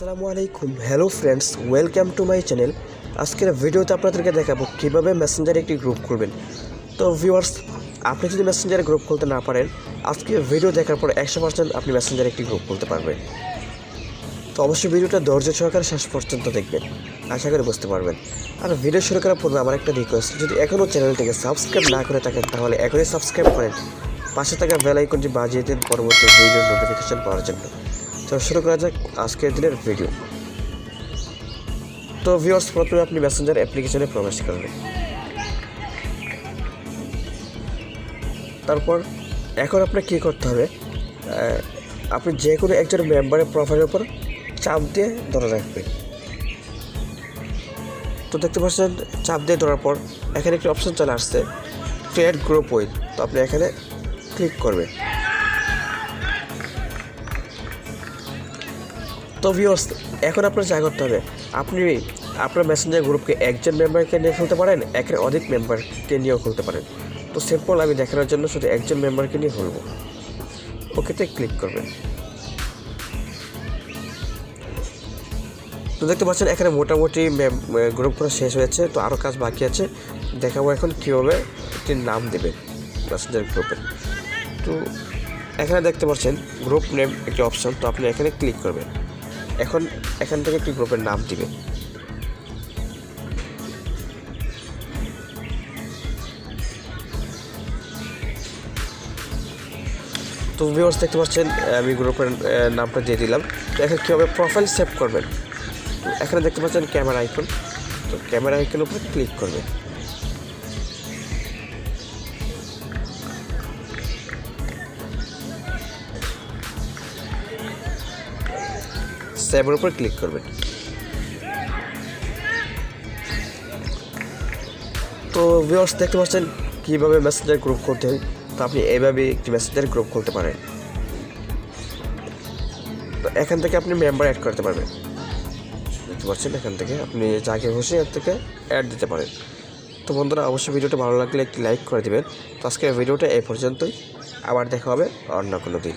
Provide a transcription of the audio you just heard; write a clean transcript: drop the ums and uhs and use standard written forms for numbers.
আসসালামু আলাইকুম hello friends welcome to my channel. আজকের ভিডিওতে আপনাদেরকে দেখাবো কীভাবে মেসেঞ্জারে একটি গ্রুপ করবেন। তো ভিউয়ার্স, আপনি যদি মেসেঞ্জারে গ্রুপ খুলতে না পারেন, আজকের ভিডিও দেখার পর 100% আপনি মেসেঞ্জারে একটি গ্রুপ খুলতে পারবেন। তো অবশ্যই ভিডিওটা ধৈর্য সহকারে শেষ পর্যন্ত দেখবেন, আশা করি বুঝতে পারবেন। আর ভিডিও শুরু করার পূর্বে আমার একটা রিকোয়েস্ট, যদি এখনও চ্যানেলটিকে সাবস্ক্রাইব না করে থাকেন তাহলে এখনই সাবস্ক্রাইব করেন, পাশে থাকা বেল আইকনটি বাজিয়ে দিন পরবর্তী ভিডিওর নোটিফিকেশন পাওয়ার জন্য। তো শুরু করা যাক আজকের দিনের ভিডিও। তো ভিউয়ার্স, প্রথমে আপনি মেসেঞ্জার অ্যাপ্লিকেশনে প্রবেশ করবেন। তারপর এখন আপনাকে কী করতে হবে, আপনি যে কোনো একজন মেম্বারের প্রোফাইলের উপর চাপ দিয়ে ধরে রাখবেন। তো দেখতে পাচ্ছেন চাপ দিয়ে ধরার পর এখানে একটি অপশন চলে আসছে ক্রিয়েট গ্রুপ উইথ। তো আপনি এখানে ক্লিক করবেন। তো ভিউয়ার্স, এখন আপনার যা করতে হবে, আপনি আপনার মেসেঞ্জার গ্রুপকে একজন মেম্বারকে নিয়ে খুলতে পারেন, একের অধিক মেম্বারকে নিয়েও খুলতে পারেন। তো সিম্পল আমি দেখানোর জন্য শুধু একজন মেম্বারকে নিয়ে খুলব। ওকেতে ক্লিক করবেন। তো দেখতে পাচ্ছেন এখানে মোটামুটি গ্রুপ করা শেষ হয়েছে, তো আরও কাজ বাকি আছে। দেখাবো এখন কীভাবে একটি নাম দেবেন মেসেঞ্জার গ্রুপের। তো এখানে দেখতে পাচ্ছেন গ্রুপ নেম একটি অপশন, তো আপনি এখানে ক্লিক করবেন। এখন এখান থেকে একটি গ্রুপের নাম দিবেন। তো ভিউয়ার্স দেখতে পাচ্ছেন আমি গ্রুপের নামটা দিয়ে দিলাম। তো এখন কীভাবে প্রোফাইল সেভ করবেন, তো এখানে দেখতে পাচ্ছেন ক্যামেরা আইকন, তো ক্যামেরা আইকনের উপর ক্লিক করবেন। সেভের উপর ক্লিক করবেন। তো ভিউয়ার্স দেখতে পাচ্ছেন কীভাবে মেসেঞ্জার গ্রুপ করতে হয়। তো আপনি এইভাবে একটি মেসেঞ্জার গ্রুপ খুলতে পারেন। তো এখান থেকে আপনি মেম্বার অ্যাড করতে পারবেন। দেখতে পাচ্ছেন এখান থেকে আপনি যাকে খুশি এর থেকে অ্যাড দিতে পারেন। তো বন্ধুরা, অবশ্যই ভিডিওটা ভালো লাগলে একটি লাইক করে দেবেন। তো আজকের ভিডিওটা এই পর্যন্তই, আবার দেখা হবে অন্য কোনো দিন।